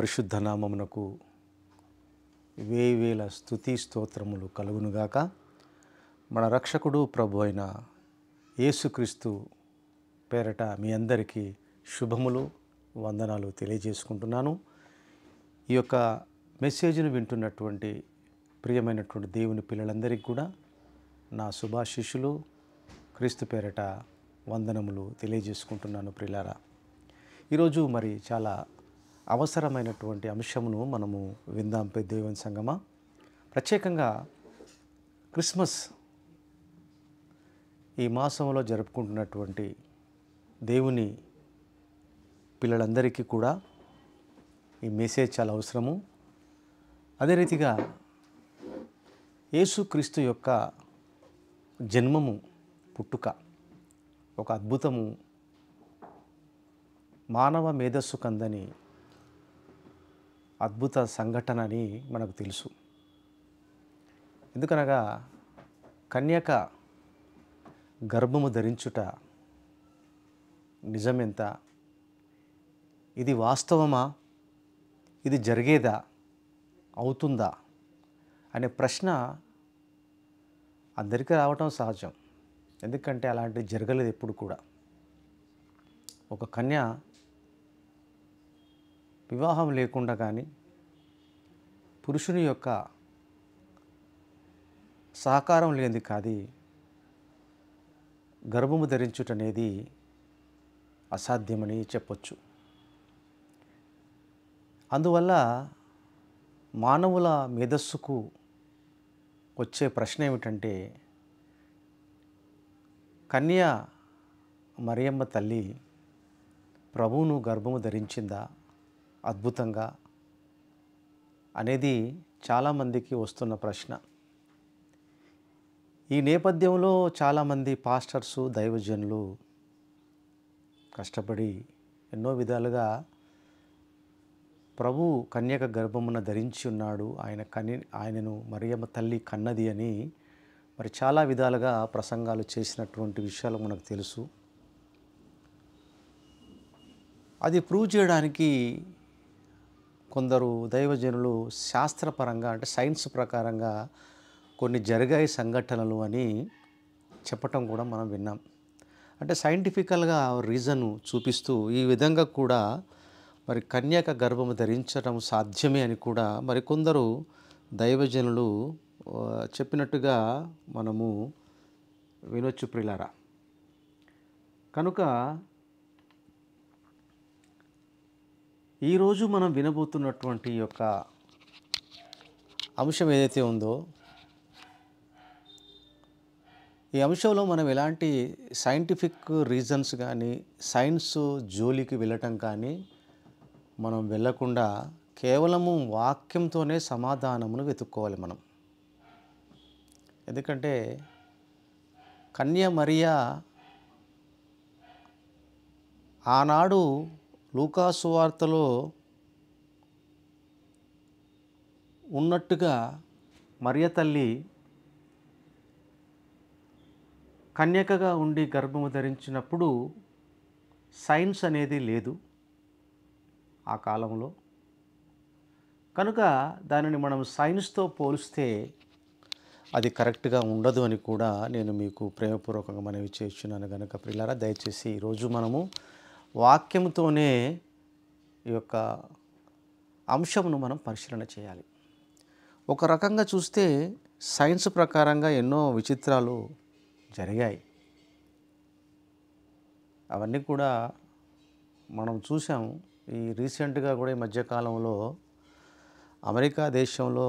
పరిశుద్ధ నామమునకు వేవేల స్తుతి స్తోత్రములు కలుగునుగాక. మన రక్షకుడు ప్రభు అయిన యేసుక్రీస్తు పేరట మీ అందరికీ శుభములు వందనాలు తెలియజేసుకుంటున్నాను. ఈ యొక్క మెసేజ్ను వింటున్నటువంటి ప్రియమైనటువంటి దేవుని పిల్లలందరికీ కూడా నా శుభాశీస్సులు క్రీస్తు పేరట వందనములు తెలియజేసుకుంటున్నాను. ప్రియులారా, ఈరోజు మరి చాలా అవసరమైనటువంటి అంశమును మనము విందాం. దేవుని సంగమా, ప్రత్యేకంగా క్రిస్మస్ ఈ మాసంలో జరుపుకుంటున్నటువంటి దేవుని పిల్లలందరికీ కూడా ఈ మెసేజ్ చాలా అవసరము. అదే రీతిగా యేసుక్రీస్తు యొక్క జన్మము, పుట్టుక ఒక అద్భుతము, మానవ మేధస్సు కందని అద్భుత సంఘటన అని మనకు తెలుసు. ఎందుకనగా కన్యక గర్భము ధరించుట నిజమెంత, ఇది వాస్తవమా, ఇది జరిగేదా, అవుతుందా అనే ప్రశ్న అందరికీ రావటం సహజం. ఎందుకంటే అలాంటిది జరగలేదు ఎప్పుడు కూడా. ఒక కన్య వివాహం లేకుండా కానీ పురుషుని యొక్క సహకారం లేనిది కాదు గర్భము ధరించుట అనేది అసాధ్యమని చెప్పొచ్చు. అందువల్ల మానవుల మేధస్సుకు వచ్చే ప్రశ్న ఏమిటంటే, కన్య మరియమ్మ తల్లి ప్రభువును గర్భము ధరించిందా అద్భుతంగా అనేది చాలామందికి వస్తున్న ప్రశ్న. ఈ నేపథ్యంలో చాలామంది పాస్టర్సు, దైవజనులు కష్టపడి ఎన్నో విధాలుగా ప్రభు కన్యక గర్భమున ధరించి ఉన్నాడు, ఆయనను మరియమ్మ తల్లి కన్నది అని మరి చాలా విధాలుగా ప్రసంగాలు చేసినటువంటి విషయాలు మనకు తెలుసు. అది ప్రూవ్ చేయడానికి కొందరు దైవజనులు శాస్త్రపరంగా, అంటే సైన్స్ ప్రకారంగా కొన్ని జరిగాయి సంఘటనలు అని చెప్పటం కూడా మనం విన్నాం. అంటే సైంటిఫికల్గా రీజను చూపిస్తూ ఈ విధంగా కూడా మరి కన్యక గర్భము ధరించడం సాధ్యమే అని కూడా మరి కొందరు దైవజనులు చెప్పినట్టుగా మనము వినొచ్చు ప్రియులారా. కనుక ఈరోజు మనం వినబోతున్నటువంటి యొక్క అంశం ఏదైతే ఉందో, ఈ అంశంలో మనం ఎలాంటి సైంటిఫిక్ రీజన్స్ కానీ సైన్స్ జోలికి వెళ్ళటం కానీ మనం వెళ్ళకుండా కేవలము వాక్యంతోనే సమాధానమును వెతుక్కోవాలి మనం. ఎందుకంటే కన్య మరియ ఆనాడు లూకా సువార్తలో ఉన్నట్టుగా మరియ తల్లి కన్యకగా ఉండి గర్భము ధరించినప్పుడు సైన్స్ అనేది లేదు ఆ కాలంలో. కనుక దానిని మనం సైన్స్తో పోలిస్తే అది కరెక్ట్గా ఉండదు అని కూడా నేను మీకు ప్రేమపూర్వకంగా మనవి చేస్తున్నాను. కనుక ప్రియులారా, దయచేసి ఈరోజు మనము వాక్యంతోనే ఈ యొక్క అంశమును మనం పరిశీలన చేయాలి. ఒక రకంగా చూస్తే సైన్స్ ప్రకారంగా ఎన్నో విచిత్రాలు జరిగాయి. అవన్నీ కూడా మనం చూసాము. ఈ రీసెంట్గా కూడా ఈ మధ్యకాలంలో అమెరికా దేశంలో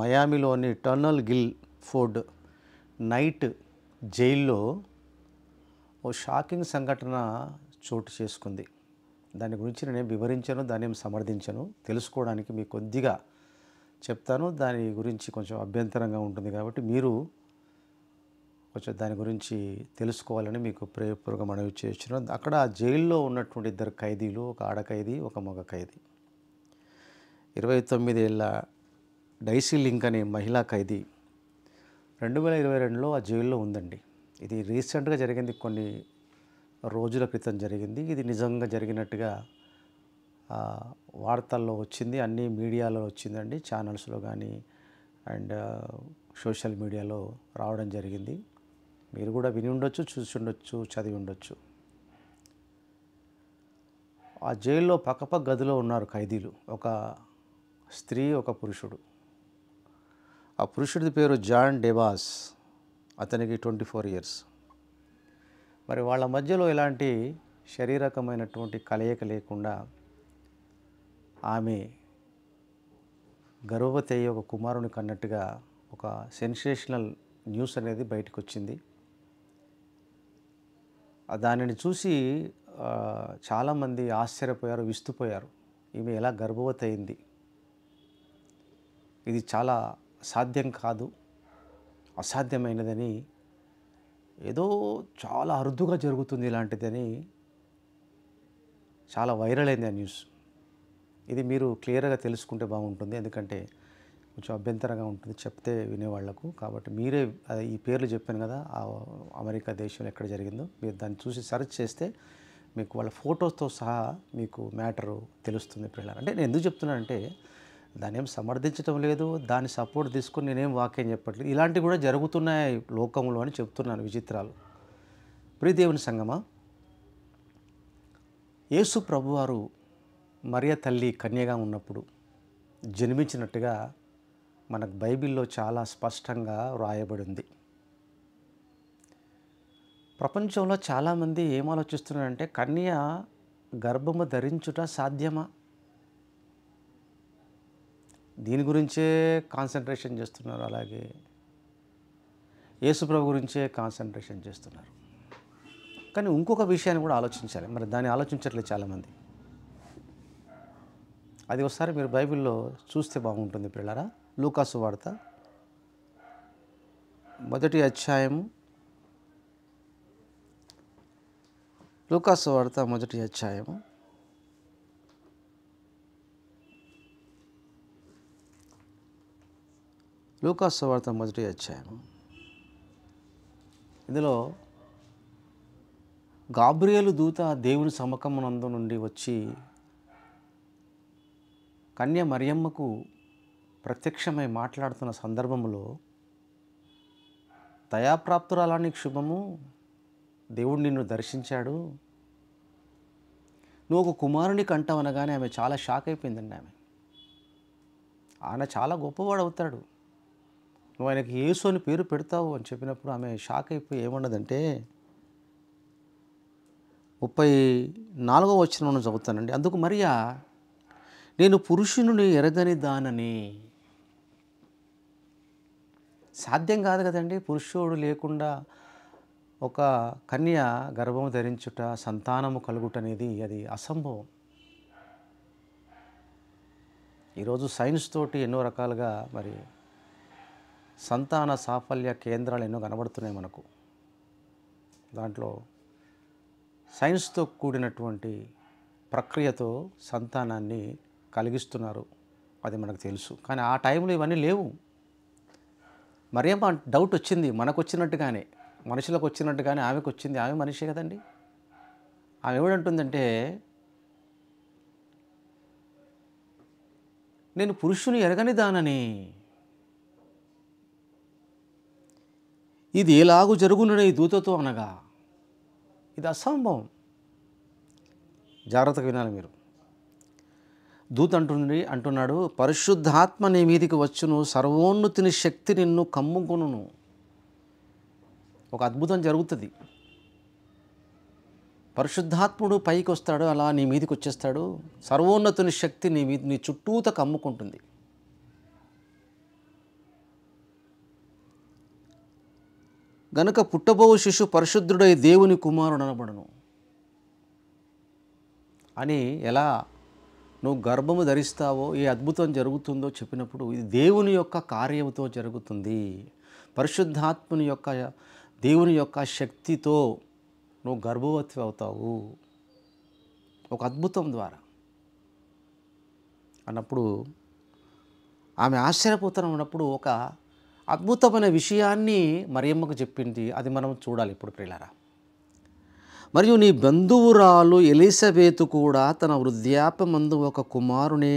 మయామిలోని టర్నల్ గిల్ ఫోర్డ్ నైట్ జైల్లో ఓ షాకింగ్ సంఘటన చోటు చేసుకుంది. దాని గురించి నేను వివరించను, దాన్ని సమర్థించను. తెలుసుకోవడానికి మీకు కొద్దిగా చెప్తాను. దాని గురించి కొంచెం అభ్యంతరంగా ఉంటుంది కాబట్టి మీరు కొంచెం దాని గురించి తెలుసుకోవాలని మీకు ప్రేమపూర్వక మనవి చేస్తున్నాను. అక్కడ జైల్లో ఉన్నటువంటి ఇద్దరు ఖైదీలు, ఒక ఆడ ఖైదీ, ఒక మగ ఖైదీ. 29 ఏళ్ళ డైసీ లింక్ అనే మహిళా ఖైదీ 2022లో ఆ జైల్లో ఉందండి. ఇది రీసెంట్గా జరిగింది, కొన్ని రోజుల క్రితం జరిగింది. ఇది నిజంగా జరిగినట్టుగా ఆ, వార్తల్లో వచ్చింది, అన్ని మీడియాలో వచ్చిందండి, ఛానల్స్లో కానీ అండ్ సోషల్ మీడియాలో రావడం జరిగింది. మీరు కూడా విని ఉండొచ్చు, చూసి ఉండొచ్చు, చదివి ఉండొచ్చు. ఆ జైల్లో పక్కపక్క గదిలో ఉన్నారు ఖైదీలు, ఒక స్త్రీ, ఒక పురుషుడు. ఆ పురుషుడి పేరు జాన్ డెబాస్, అతనికి 24 ఇయర్స్. మరి వాళ్ళ మధ్యలో ఎలాంటి శారీరకమైనటువంటి కలయిక లేకుండా ఆమె గర్భవతి అయ్యి ఒక కుమారుని కన్నట్టుగా ఒక సెన్సేషనల్ న్యూస్ అనేది బయటకు వచ్చింది. దానిని చూసి చాలామంది ఆశ్చర్యపోయారు, విస్తుపోయారు. ఈమె ఎలా గర్భవతి అయింది, ఇది చాలా సాధ్యం కాదు, అసాధ్యమైనదని, ఏదో చాలా అరుదుగా జరుగుతుంది ఇలాంటిదని చాలా వైరల్ అయింది ఆ న్యూస్. ఇది మీరు క్లియర్గా తెలుసుకుంటే బాగుంటుంది, ఎందుకంటే కొంచెం అభ్యంతరంగా ఉంటుంది చెప్తే వినేవాళ్లకు. కాబట్టి మీరే ఈ పేర్లు చెప్పాను కదా, ఆ అమెరికా దేశంలో ఎక్కడ జరిగిందో మీరు దాన్ని చూసి సెర్చ్ చేస్తే మీకు వాళ్ళ ఫొటోస్తో సహా మీకు మ్యాటరు తెలుస్తుంది పిల్లలు. అంటే నేను ఎందుకు చెప్తున్నానంటే దాన్ని ఏం సమర్థించడం లేదు, దాన్ని సపోర్ట్ తీసుకొని నేనేం వాక్యం చెప్పట్లేదు, ఇలాంటివి కూడా జరుగుతున్నాయి లోకంలో అని చెప్తున్నాను, విచిత్రాలు. ప్రియదేవుని సంగమా, యేసు ప్రభువారు మరియ తల్లి కన్యగా ఉన్నప్పుడు జన్మించినట్టుగా మనకు బైబిల్లో చాలా స్పష్టంగా వ్రాయబడి ఉంది. ప్రపంచంలో చాలామంది ఏం ఆలోచిస్తున్నారంటే కన్య గర్భము ధరించుట సాధ్యమా, దీని గురించే కాన్సన్ట్రేషన్ చేస్తున్నారు. అలాగే యేసుప్రభు గురించే కాన్సన్ట్రేషన్ చేస్తున్నారు. కానీ ఇంకొక విషయాన్ని కూడా ఆలోచించాలి, మరి దాన్ని ఆలోచించట్లేదు చాలామంది. అది ఒకసారి మీరు బైబిల్లో చూస్తే బాగుంటుంది పిల్లరా. లూకాసు వార్త 1వ అధ్యాయము, లూకాసు వార్త 1వ అధ్యాయము 1వ అధ్యాయము. ఇందులో గాబ్రియేలు దూత దేవుని సముఖమునందు నుండి వచ్చి కన్య మరియమ్మకు ప్రత్యక్షమై మాట్లాడుతున్న సందర్భంలో, దయాప్రాప్తురాలా నీకు శుభము, దేవుడు నిన్ను దర్శించాడు, నువ్వు ఒక కుమారుని కంటావనగానే ఆమె చాలా షాక్ అయిపోయిందండి. ఆయన చాలా గొప్పవాడు అవుతాడు, నువ్వు ఆయనకి యేసు అని పేరు పెడతావు అని చెప్పినప్పుడు ఆమె షాక్ అయిపోయి ఏమన్నదంటే, 34వ వచనం చదువుతానండి. అందుకు మరియా, నేను పురుషుని ఎరగని దానని. సాధ్యం కాదు కదండి, పురుషుడు లేకుండా ఒక కన్య గర్భము ధరించుట, సంతానము కలుగుట అనేది అది అసంభవం. ఈరోజు సైన్స్ తోటి ఎన్నో రకాలుగా మరి సంతాన సాఫల్య కేంద్రాలు ఎన్నో కనబడుతున్నాయి మనకు. దాంట్లో సైన్స్తో కూడినటువంటి ప్రక్రియతో సంతానాన్ని కలిగిస్తున్నారు, అది మనకు తెలుసు. కానీ ఆ టైంలో ఇవన్నీ లేవు. మరియమ్మ డౌట్ వచ్చింది, మనకు వచ్చినట్టుగానే, మనుషులకు వచ్చినట్టుగానే ఆమెకు వచ్చింది. ఆమె మనిషి కదండి. ఆమె ఏమిటంటుందంటే, నేను పురుషుని ఎరగని దానని, ఇది ఎలాగూ జరుగునని ఈ దూతతో అనగా. ఇది అసంభవం. జాగ్రత్తగా వినాలి మీరు. దూత అంటున్నాడు, పరిశుద్ధాత్మ నీ మీదికి వచ్చును, సర్వోన్నతుని శక్తి నిన్ను కమ్ముకొనును. ఒక అద్భుతం జరుగుతుంది. పరిశుద్ధాత్ముడు పైకి వస్తాడు, అలా నీ మీదికి వచ్చేస్తాడు, సర్వోన్నతుని శక్తి నీ చుట్టూత కమ్ముకుంటుంది. గనుక పుట్టబోవు శిశు పరిశుద్ధుడై దేవుని కుమారుడు అనబడును అని ఎలా నువ్వు గర్భము ధరిస్తావో, ఏ అద్భుతం జరుగుతుందో చెప్పినప్పుడు ఇది దేవుని యొక్క కార్యముతో జరుగుతుంది. పరిశుద్ధాత్ముని యొక్క, దేవుని యొక్క శక్తితో నువ్వు గర్భవతి అవుతావు ఒక అద్భుతం ద్వారా అన్నప్పుడు ఆమె ఆశ్చర్యపోతున్నప్పుడు ఒక అద్భుతమైన విషయాన్ని మరియమ్మకు చెప్పింది. అది మనం చూడాలి ఇప్పుడు ప్రియులారా. మరియు నీ బంధువురాలు ఎలిజబెతు కూడా తన వృద్ధాప్యమందు ఒక కుమారుని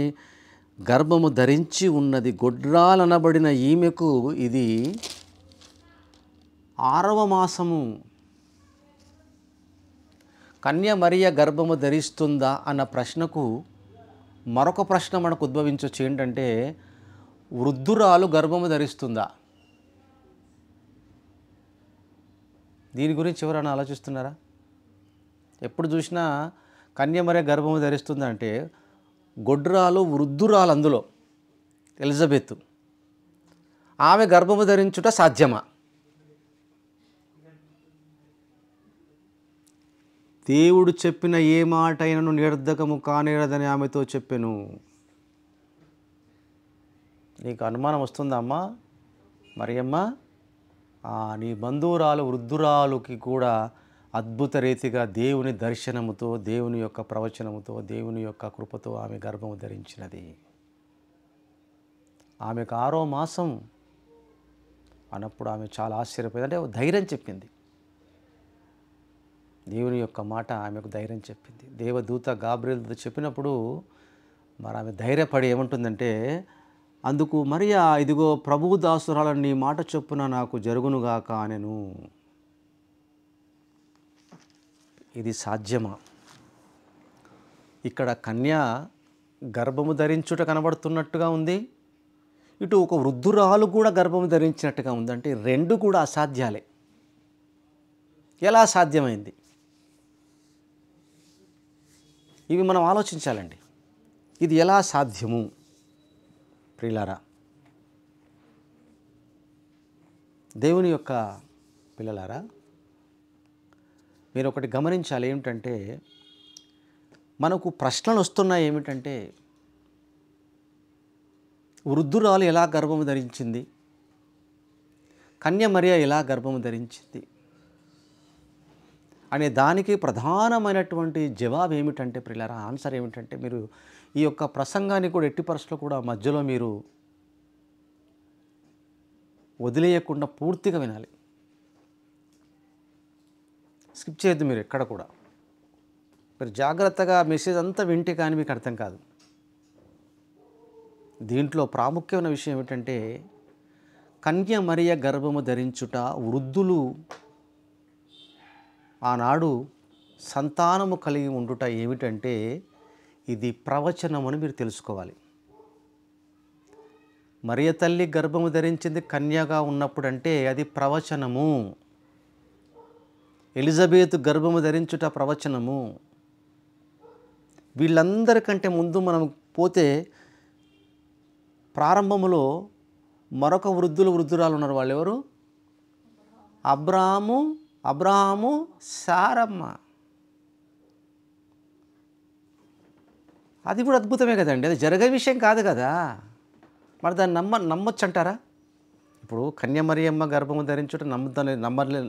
గర్భము ధరించి ఉన్నది. గొడ్రాలనబడిన ఈమెకు ఇది 6వ మాసము. కన్య మరియ గర్భము ధరిస్తుందా అన్న ప్రశ్నకు మరొక ప్రశ్న మనకు ఉద్భవించవచ్చు. ఏంటంటే, వృద్ధురాలు గర్భము ధరిస్తుందా? దీని గురించి ఎవరైనా ఆలోచిస్తున్నారా? ఎప్పుడు చూసినా కన్య మరియ గర్భము ధరిస్తుందా అంటే గొడ్రాలు వృద్ధురాలు, అందులో ఎలిజబెత్, ఆమె గర్భము ధరించుట సాధ్యమా? దేవుడు చెప్పిన ఏ మాట అయినను నిరర్ధకము కానేరదని ఆమెతో చెప్పెను. నీకు అనుమానం వస్తుందా అమ్మా మరియమ్మ? నీ బంధువురాలు వృద్ధురాలుకి కూడా అద్భుత రీతిగా దేవుని దర్శనముతో, దేవుని యొక్క ప్రవచనముతో, దేవుని యొక్క కృపతో ఆమె గర్భము ధరించినది. ఆమెకు 6వ మాసం అన్నప్పుడు ఆమె చాలా ఆశ్చర్యపోయింది. అంటే ధైర్యం చెప్పింది. దేవుని యొక్క మాట ఆమెకు ధైర్యం చెప్పింది. దేవదూత గాబ్రియల్తో చెప్పినప్పుడు మరి ఆమె ధైర్యపడి ఏమంటుందంటే, అందుకు మరియా, ఇదిగో ప్రభువు దాసురాలని నీ మాట చొప్పున నాకు జరుగునుగాక అనెను. ఇది సాధ్యమా? ఇక్కడ కన్య గర్భము ధరించుట కనబడుతున్నట్టుగా ఉంది, ఇటు ఒక వృద్ధురాలు కూడా గర్భము ధరించినట్టుగా ఉంది. అంటే రెండు కూడా అసాధ్యాలే. ఎలా సాధ్యమైంది? ఇవి మనం ఆలోచించాలండి. ఇది ఎలా సాధ్యము? ప్రియులారా, దేవుని యొక్క పిల్లలారా, మీరు ఒకటి గమనించాలి. ఏమిటంటే, మనకు ప్రశ్నలు వస్తున్నాయి. ఏమిటంటే, వృద్ధురాలు ఎలా గర్భము ధరించింది? కన్య మరియ ఎలా గర్భము ధరించింది అనే దానికి ప్రధానమైనటువంటి జవాబు ఏమిటంటే, ప్రియులారా, ఆన్సర్ ఏమిటంటే, మీరు ఈ యొక్క ప్రసంగాన్ని కూడా ఎట్టి పరిస్థితుల్లో కూడా మధ్యలో మీరు వదిలేయకుండా పూర్తిగా వినాలి. స్కిప్ చేయొద్దు మీరు ఎక్కడ కూడా. మీరు జాగ్రత్తగా మెసేజ్ అంతా వింటే కానీ మీకు అర్థం కాదు. దీంట్లో ప్రాముఖ్యమైన విషయం ఏమిటంటే, కన్య మరియ గర్భము ధరించుట, వృద్ధులు ఆనాడు సంతానము కలిగి ఉండుట ఏమిటంటే, ఇది ప్రవచనమని మీరు తెలుసుకోవాలి. మరియ తల్లి గర్భము ధరించింది కన్యగా ఉన్నప్పుడు అంటే అది ప్రవచనము. ఎలిజబెత్ గర్భము ధరించుట ప్రవచనము. వీళ్ళందరికంటే ముందు మనం పోతే ప్రారంభములో మరొక వృద్ధురాలు ఉన్నారు. వాళ్ళు ఎవరు? అబ్రాహాము సారమ్మ. అది కూడా అద్భుతమే కదండి. అది జరిగే విషయం కాదు కదా. మరి దాన్ని నమ్మొచ్చు అంటారా? ఇప్పుడు కన్య మరియమ్మ గర్భము ధరించుట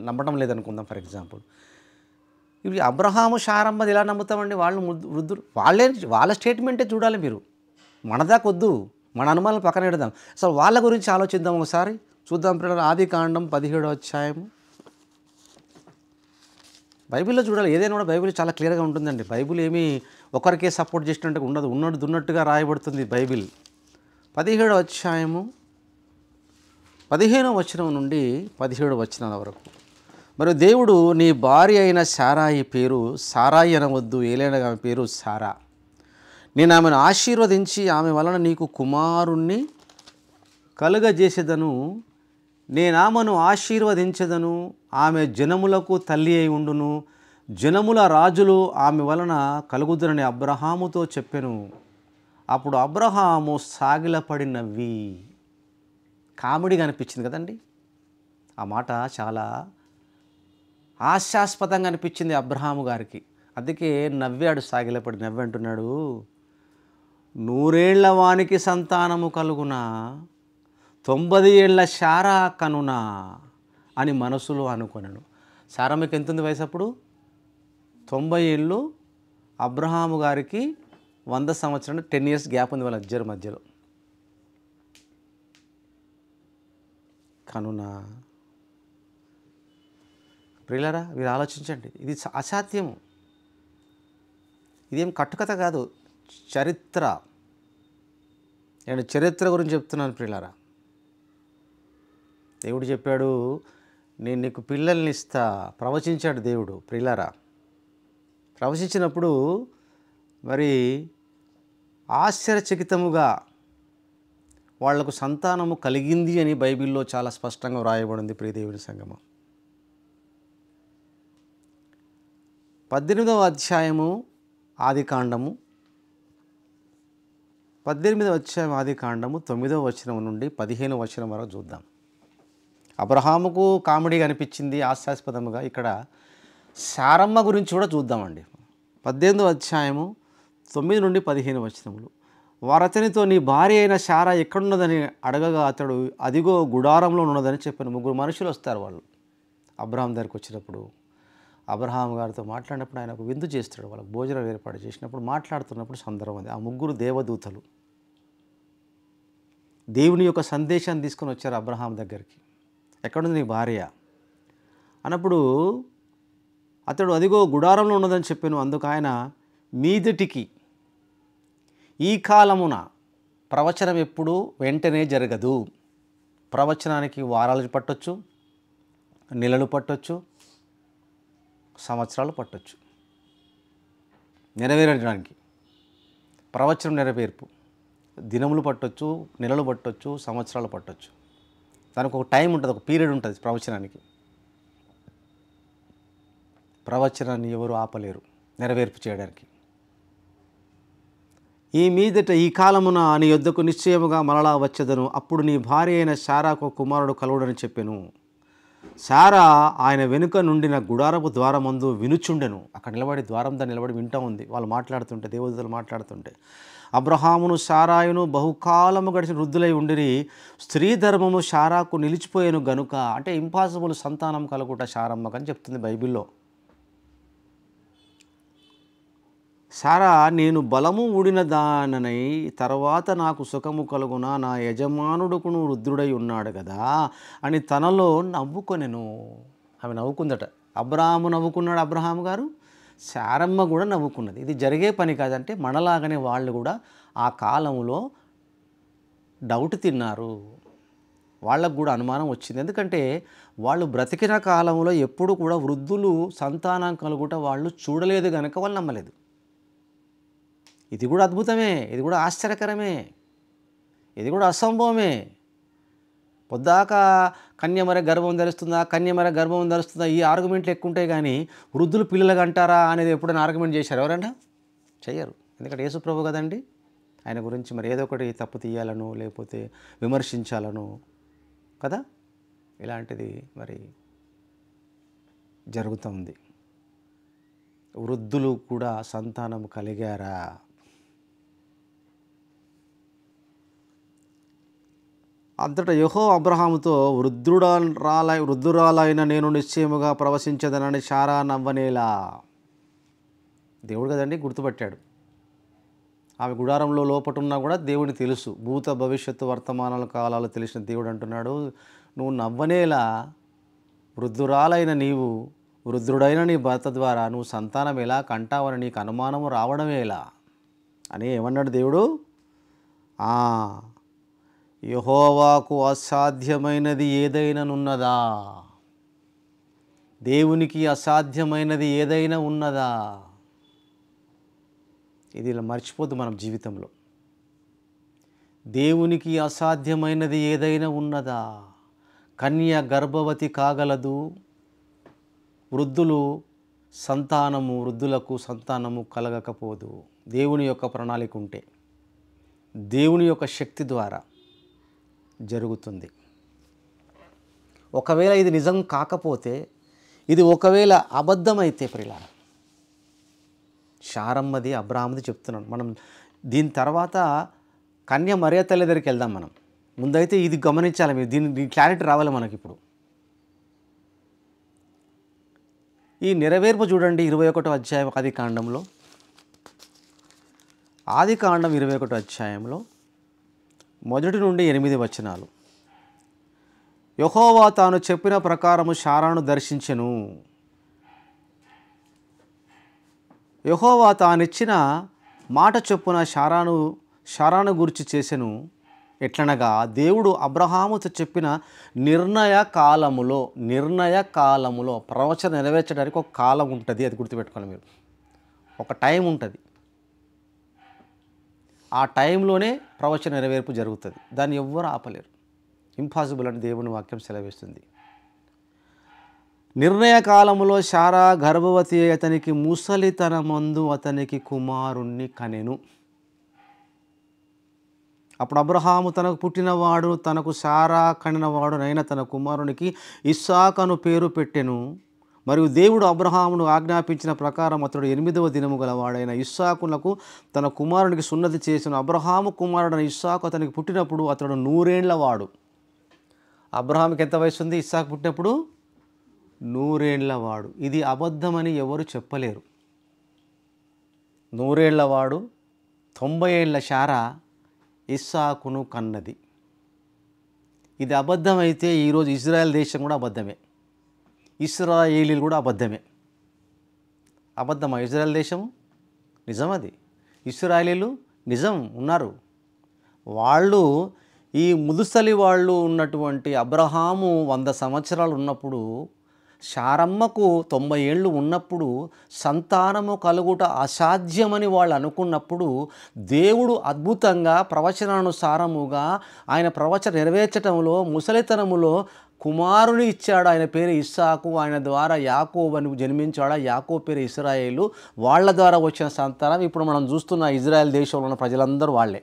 నమ్మడం లేదనుకుందాం ఫర్ ఎగ్జాంపుల్. ఇవి అబ్రహాము శారమ్మది ఎలా నమ్ముతామండి? వాళ్ళు వృద్ధులు, వాళ్ళ స్టేట్మెంటే చూడాలి మీరు. మనదాకొద్దు, మన అనుమానాలు పక్కన పెడదాం. అసలు వాళ్ళ గురించి ఆలోచిద్దాం ఒకసారి. చూద్దాం పిల్లలు, ఆదికాండం 17వ అధ్యాయము. బైబిల్లో చూడాలి. ఏదైనా కూడా బైబిల్ చాలా క్లియర్గా ఉంటుందండి. బైబిల్ ఏమీ ఒకరికే సపోర్ట్ చేసినట్టుగా ఉండదు. ఉన్నట్టుగా రాయబడుతుంది బైబిల్. 17వ అధ్యాయము 15వ వచనం నుండి 17వ వచనాల వరకు. మరి దేవుడు, నీ భార్య అయిన సారాయి అనవద్దు, ఏలైనా ఆమె పేరు సారా. నేను ఆమెను ఆశీర్వదించి ఆమె వలన నీకు కుమారుణ్ణి కలుగజేసేదను. నేను ఆమెను ఆశీర్వదించెదను. ఆమె జనములకు తల్లి అయి ఉండును. జనముల రాజులు ఆమె వలన కలుగుదురని అబ్రహాముతో చెప్పెను. అప్పుడు అబ్రహాము సాగిలపడి నవ్వి. కామెడీగా అనిపించింది కదండి ఆ మాట. చాలా హాస్యాస్పదంగా అనిపించింది అబ్రహాము గారికి. అందుకే నవ్వాడు, సాగిలపడి నవ్వి అంటున్నాడు, 100 ఏళ్ల వానికి సంతానము కలుగునా, 90 ఏళ్ల శారా కనునా అని మనసులో అనుకున్నాను. శారమ్మకి ఎంతుంది వయసు అప్పుడు? 90 ఏళ్ళు. అబ్రహాము గారికి 100 సంవత్సరాలు, 10 ఇయర్స్ గ్యాప్ ఉంది వాళ్ళ ఇద్దరి మధ్యలో. కనునా ప్రియులారా, మీరు ఆలోచించండి. ఇది అసాధ్యము. ఇదేం కట్టుకథ కాదు, చరిత్ర. నేను చరిత్ర గురించి చెప్తున్నాను ప్రియులారా. దేవుడు చెప్పాడు, నేను నీకు పిల్లల్ని ఇస్తా, ప్రవచించాడు దేవుడు ప్రియులారా. ప్రవచించినప్పుడు మరి ఆశ్చర్యచకితముగా వాళ్లకు సంతానము కలిగింది అని బైబిల్లో చాలా స్పష్టంగా వ్రాయబడింది. ప్రియ దేవుని సంగమం, 18వ అధ్యాయము ఆదికాండము, 18వ అధ్యాయం ఆదికాండము 9వ వచనం నుండి 15వ వచనం వరకు చూద్దాం. అబ్రహాముకు కామెడీగా అనిపించింది హాస్యాస్పదముగా. ఇక్కడ శారమ్మ గురించి కూడా చూద్దామండి. 18వ అధ్యాయము 9 నుండి 15 వచనములు. వారతనితో, నీ భార్య అయిన శారా ఎక్కడున్నదని అడగగా అతడు, అదిగో గుడారంలో ఉన్నదని చెప్పాను. 3 మనుషులు వస్తారు. వాళ్ళు అబ్రహాం దగ్గరికి వచ్చినప్పుడు, అబ్రహాం గారితో మాట్లాడినప్పుడు ఆయన ఒక విందు చేస్తాడు. వాళ్ళకి భోజనం ఏర్పాటు చేసినప్పుడు మాట్లాడుతున్నప్పుడు సందర్భం అది. ఆ 3 దేవదూతలు దేవుని యొక్క సందేశాన్ని తీసుకొని వచ్చారు అబ్రహాం దగ్గరికి. ఎక్కడుంది నీ భార్య అన్నప్పుడు అతడు, అదిగో గుడారంలో ఉన్నదని చెప్పాను. అందుకు ఆయన, మీదటికి ఈ కాలమున ప్రవచనం ఎప్పుడు వెంటనే జరగదు. ప్రవచనానికి వారాలు పట్టొచ్చు, నెలలు పట్టొచ్చు, సంవత్సరాలు పట్టొచ్చు నెరవేరడానికి. ప్రవచనం నెరవేర్పు దినములు పట్టొచ్చు, నెలలు పట్టొచ్చు, సంవత్సరాలు పట్టొచ్చు. దానికి ఒక టైం ఉంటుంది, ఒక పీరియడ్ ఉంటుంది ప్రవచనానికి. ప్రవచనాన్ని ఎవరు ఆపలేరు నెరవేర్పు చేయడానికి. ఈ మీదట ఈ కాలమున నీ యొద్దకు నిశ్చయముగా మరలా వచ్చేదను. అప్పుడు నీ భార్య అయిన శారాకు కుమారుడు కలుగుడని చెప్పాను. శారా ఆయన వెనుక నుండిన గుడారపు ద్వారమందు వినుచుండెను. అక్కడ నిలబడి, ద్వారం దాన్ని నిలబడి వింటూ ఉంది. వాళ్ళు మాట్లాడుతుంటే, దేవదూతలు మాట్లాడుతుంటే. అబ్రహామును శారాయును బహుకాలము గడిచిన వృద్ధులై ఉండిరి. స్త్రీ ధర్మము శారాకు నిలిచిపోయాను గనుక, అంటే ఇంపాసిబుల్ సంతానం కలుగుట శారమ్మకని చెప్తుంది బైబిల్లో. శారా, నేను బలము ఊడిన దాననై తర్వాత నాకు సుఖము కలుగునా, నా యజమానుడుకును వృద్ధుడై ఉన్నాడు కదా అని తనలో నవ్వుకొనెను. ఆమె నవ్వుకుందట. అబ్రహాము నవ్వుకున్నాడు, అబ్రహాము గారు. శారమ్మ కూడా నవ్వుకున్నది. ఇది జరిగే పని కాదంటే మనలాగానే వాళ్ళు కూడా ఆ కాలంలో డౌట్ తిన్నారు. వాళ్ళకు కూడా అనుమానం వచ్చింది. ఎందుకంటే వాళ్ళు బ్రతికిన కాలంలో ఎప్పుడు కూడా వృద్ధులు సంతానం కలుగుట వాళ్ళు చూడలేదు కనుక వాళ్ళు నమ్మలేదు. ఇది కూడా అద్భుతమే, ఇది కూడా ఆశ్చర్యకరమే, ఇది కూడా అసంభవమే. పొద్దాక కన్యమర గర్భం ధరిస్తుందా, కన్యమర గర్భం ధరిస్తుందా, ఈ ఆర్గ్యుమెంట్లు ఎక్కువ ఉంటాయి. కానీ వృద్ధులు పిల్లలుగా అంటారా అనేది ఎప్పుడైనా ఆర్గ్యుమెంట్ చేశారు ఎవరన్నా? చెయ్యరు. ఎందుకంటే యేసుప్రభు కదండి. ఆయన గురించి మరి ఏదో ఒకటి తప్పు తీయాలను, లేకపోతే విమర్శించాలను కదా. ఇలాంటిది మరి జరుగుతుంది. వృద్ధులు కూడా సంతానం కలిగారా? అంతటా యెహోవా అబ్రహాముతో, వృద్ధురాలైన నేను నిశ్చయముగా ప్రవశించదనని శారా నవ్వనేలా. దేవుడు కదండి, గుర్తుపట్టాడు. ఆమె గుడారంలో లోపటున్నా కూడా దేవుడిని తెలుసు. భూత భవిష్యత్తు వర్తమానాల కాలాలు తెలిసిన దేవుడు అంటున్నాడు, నువ్వు నవ్వనేలా, వృద్ధురాలైన నీవు వృద్ధుడైన నీ భర్త ద్వారా నువ్వు సంతానం ఎలా కంటావని నీకు అనుమానము రావడమేలా అని ఏమన్నాడు దేవుడు? యెహోవాకు అసాధ్యమైనది ఏదైనా ఉన్నదా? దేవునికి అసాధ్యమైనది ఏదైనా ఉన్నదా? ఇది ఇలా మర్చిపోద్దు మనం జీవితంలో. దేవునికి అసాధ్యమైనది ఏదైనా ఉన్నదా? కన్య గర్భవతి కాగలదు. వృద్ధులకు సంతానము కలగకపోదు. దేవుని యొక్క ప్రణాళిక ఉంటే, దేవుని యొక్క శక్తి ద్వారా జరుగుతుంది. ఒకవేళ ఇది నిజం కాకపోతే, ఇది ఒకవేళ అబద్ధమైతే ప్రియులారా, శారమ్మది అబ్రహాముది చెప్తున్నాను. మనం దీని తర్వాత కన్య మరియ తల్లి దగ్గరికి వెళ్దాం. మనం ముందైతే ఇది గమనించాలి. మీరు దీని క్లారిటీ రావాలి మనకి. ఇప్పుడు ఈ నెరవేర్పు చూడండి. 21వ అధ్యాయం ఆదికాండంలో, ఆదికాండం 21వ అధ్యాయంలో 1 నుండి 8 వచనాలు. యెహోవా తాను చెప్పిన ప్రకారము శారాను దర్శించెను. యెహోవా తానిచ్చిన మాట చొప్పున శారాను గురించి చేసెను. ఎట్లనగా దేవుడు అబ్రహాముతో చెప్పిన నిర్ణయ కాలములో ప్రవచన నెరవేర్చడానికి ఒక కాలం ఉంటుంది. అది గుర్తుపెట్టుకోండి మీరు. ఒక టైం ఉంటుంది. ఆ టైంలోనే ప్రవచన నెరవేర్పు జరుగుతుంది. దాన్ని ఎవ్వరు ఆపలేరు. ఇంపాసిబుల్ అని దేవుని వాక్యం సెలవిస్తుంది. నిర్ణయ కాలములో శారా గర్భవతి అతనికి ముసలితనమందు అతనికి కుమారుణ్ణి కనెను. అప్పుడు అబ్రహాము తనకు పుట్టినవాడు తనకు శారా కనినవాడునైన తన కుమారునికి ఇస్సాకు పేరు పెట్టెను. మరియు దేవుడు అబ్రహామును ఆజ్ఞాపించిన ప్రకారం అతడు 8వ దినము గలవాడైన ఇస్సాకునకు తన కుమారునికి సున్నతి చేసిన. అబ్రహాము కుమారుడైన ఇస్సాకు అతనికి పుట్టినప్పుడు అతడు 100 ఏండ్ల వాడు. అబ్రహాముకి ఎంత వయసు ఉంది? ఇస్సాకు పుట్టినప్పుడు 100 ఏండ్ల వాడు. ఇది అబద్ధమని ఎవరు చెప్పలేరు. 100 ఏండ్ల వాడు, 90 ఏండ్ల శారా ఇస్సాకును కన్నది. ఇది అబద్ధమైతే ఈరోజు ఇజ్రాయెల్ దేశం కూడా అబద్ధమే, ఇశ్రాయేలీలు కూడా అబద్ధమే. అబద్ధమా ఇజ్రాయెల్ దేశము? నిజం. అది ఇశ్రాయేలీలు నిజం ఉన్నారు. వాళ్ళు ఈ ముదుసలి వాళ్ళు ఉన్నటువంటి అబ్రహాము 100 సంవత్సరాలు ఉన్నప్పుడు, శారమ్మకు 90 ఏళ్ళు ఉన్నప్పుడు సంతానము కలుగుట అసాధ్యమని వాళ్ళు అనుకున్నప్పుడు దేవుడు అద్భుతంగా ప్రవచనానుసారముగా ఆయన ప్రవచన నెరవేర్చటంలో ముసలితనములో కుమారుని ఇచ్చాడు. ఆయన పేరు ఇస్సాకు. ఆయన ద్వారా యాకోబు అని జన్మించాడు. యాకోబు పేరు ఇశ్రాయేలు. వాళ్ళ ద్వారా వచ్చిన సంతానం ఇప్పుడు మనం చూస్తున్న ఇజ్రాయెల్ దేశంలో ఉన్న ప్రజలందరూ వాళ్ళే.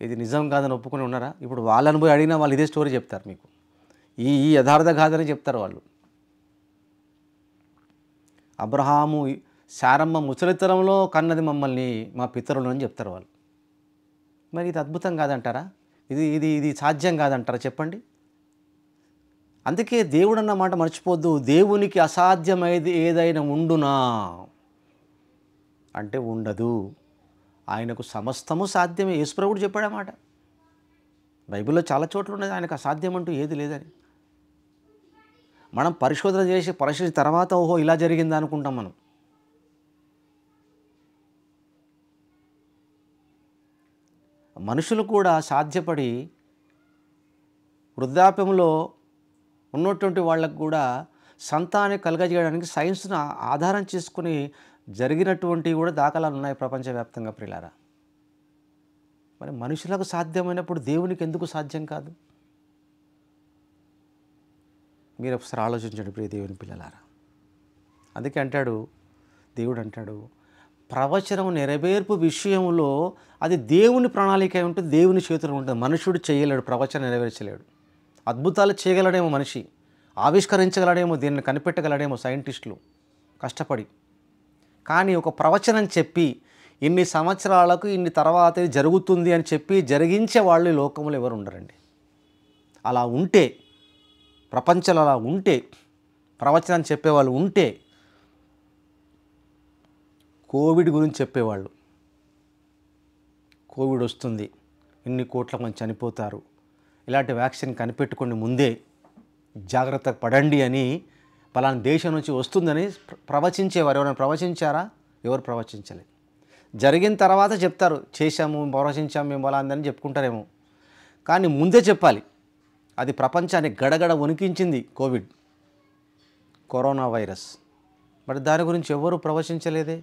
ఇది నిజం కాదని ఒప్పుకొని ఉన్నారా? ఇప్పుడు వాళ్ళని పోయి అడిగినా వాళ్ళు ఇదే స్టోరీ చెప్తారు మీకు. ఈ యథార్థ కాదని చెప్తారు వాళ్ళు. అబ్రహాము శారమ్మ ముసలితనంలో కన్నది మమ్మల్ని, మా పితరులను అని చెప్తారు వాళ్ళు. మరి ఇది అద్భుతం కాదంటారా? ఇది సాధ్యం కాదంటారా? చెప్పండి. అందుకే దేవుడు అన్న మాట మర్చిపోద్దు. దేవునికి అసాధ్యమైనది ఏదైనా ఉండునా అంటే ఉండదు. ఆయనకు సమస్తము సాధ్యమే. యేసుప్రభుడు చెప్పాడు అన్నమాట. బైబిల్లో చాలా చోట్ల ఉన్నది ఆయనకు అసాధ్యం అంటూ ఏది లేదని. మనం పరిశోధన చేసి పరిశీలించిన తర్వాత ఓహో ఇలా జరిగిందా అనుకుంటాం మనం. మనుషులు కూడా సాధ్యపడి వృద్ధాప్యంలో ఉన్నటువంటి వాళ్ళకు కూడా సంతానం కలగజేయడానికి సైన్స్ను ఆధారం చేసుకుని జరిగినటువంటివి కూడా దాఖలాలు ఉన్నాయి ప్రపంచవ్యాప్తంగా ప్రియులారా. మరి మనుషులకు సాధ్యమైనప్పుడు దేవునికి ఎందుకు సాధ్యం కాదు? మీరు ఒకసారి ఆలోచించండి ప్రియ దేవుని పిల్లలారా. అందుకే దేవుడు అంటాడు ప్రవచనం నెరవేర్పు విషయంలో అది దేవుని ప్రణాళిక ఉంటుంది, దేవుని చేతుల్లో ఉంటుంది. మనుషుడు చేయలేడు, ప్రవచనం నెరవేర్చలేడు. అద్భుతాలు చేయగలడేమో మనిషి, ఆవిష్కరించగలడేమో, దీన్ని కనిపెట్టగలడేమో సైంటిస్టులు కష్టపడి. కానీ ఒక ప్రవచనం చెప్పి ఇన్ని సంవత్సరాలకు ఇన్ని తర్వాత ఇది జరుగుతుంది అని చెప్పి జరిగించే వాళ్ళు ఈ లోకంలో ఎవరు ఉండరండి. అలా ఉంటే, ప్రపంచంలో అలా ఉంటే, ప్రవచనం చెప్పేవాళ్ళు ఉంటే, కోవిడ్ గురించి చెప్పేవాళ్ళు, కోవిడ్ వస్తుంది, ఇన్ని కోట్ల మంది చనిపోతారు, ఇలాంటి వ్యాక్సిన్ కనిపెట్టుకుని ముందే జాగ్రత్త పడండి అని, పలానా దేశం నుంచి వస్తుందని ప్రవచించేవారు. ఎవరైనా ప్రవచించారా? ఎవరు ప్రవచించలేదు. జరిగిన తర్వాత చెప్తారు, చేశాము, ప్రవచించాము, మేము అలా అందని చెప్పుకుంటారేమో. కానీ ముందే చెప్పాలి. అది ప్రపంచాన్ని గడగడ వణికించింది కరోనా వైరస్. మరి దాని గురించి ఎవరు ప్రవచించలేదే.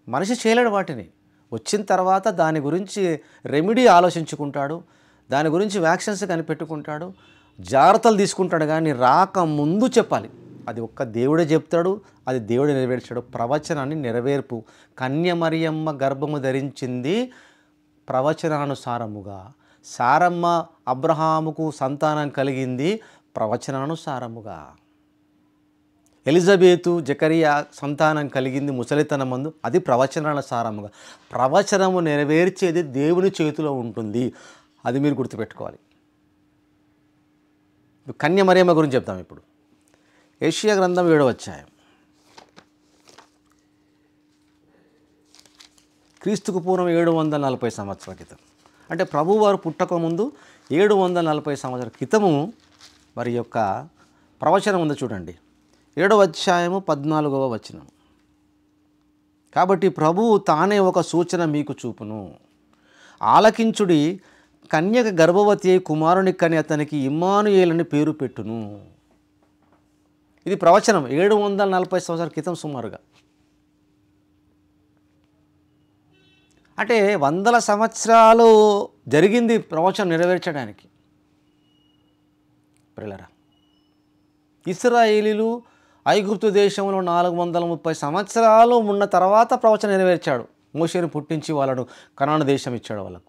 మనిషి చేయలేడు వాటిని. వచ్చిన తర్వాత దాని గురించి రెమెడీ ఆలోచించుకుంటాడు, దాని గురించి వ్యాక్సిన్స్ కనిపెట్టుకుంటాడు, జాగ్రత్తలు తీసుకుంటాడు. కానీ రాకముందు చెప్పాలి. అది ఒక్క దేవుడే చెప్తాడు, అది దేవుడే నెరవేర్చాడు. ప్రవచనాన్ని నెరవేర్పు. కన్య మరియమ్మ గర్భము ధరించింది ప్రవచనానుసారముగా. శారమ్మ అబ్రహాముకు సంతానం కలిగింది ప్రవచనానుసారముగా. ఎలిజబెతు జకరియా సంతానం కలిగింది ముసలితనమందు, అది ప్రవచనానుసారముగా. ప్రవచనము నెరవేర్చేది దేవుని చేతిలో ఉంటుంది. అది మీరు గుర్తుపెట్టుకోవాలి. కన్య మరియమ్మ గురించి చెప్తాం ఇప్పుడు. యెషయా గ్రంథం 7వ అధ్యాయం. క్రీస్తుకు పూర్వం 740 సంవత్సరాల క్రితం, అంటే ప్రభువారు పుట్టకముందు 740 సంవత్సరాల క్రితము మరి యొక్క ప్రవచనం ఉంది చూడండి. 7వ అధ్యాయము 14వ వచనం. కాబట్టి ప్రభువు తానే ఒక సూచన మీకు చూపును, ఆలకించుడి, కన్యక గర్భవతి అయి కుమారుని కని అతనికి ఇమ్మానుయేలని పేరు పెట్టును. ఇది ప్రవచనం 740 సంవత్సరాల క్రితం సుమారుగా. అంటే వందల సంవత్సరాలు జరిగింది ప్రవచనం నెరవేర్చడానికి. ప్రియులారా, ఇశ్రాయేలీలు ఐగుప్తు దేశంలో 430 సంవత్సరాలు ఉన్న తర్వాత ప్రవచనం నెరవేర్చాడు. మోషేను పుట్టించి వాళ్ళను కనాను దేశం ఇచ్చాడు. వాళ్ళకు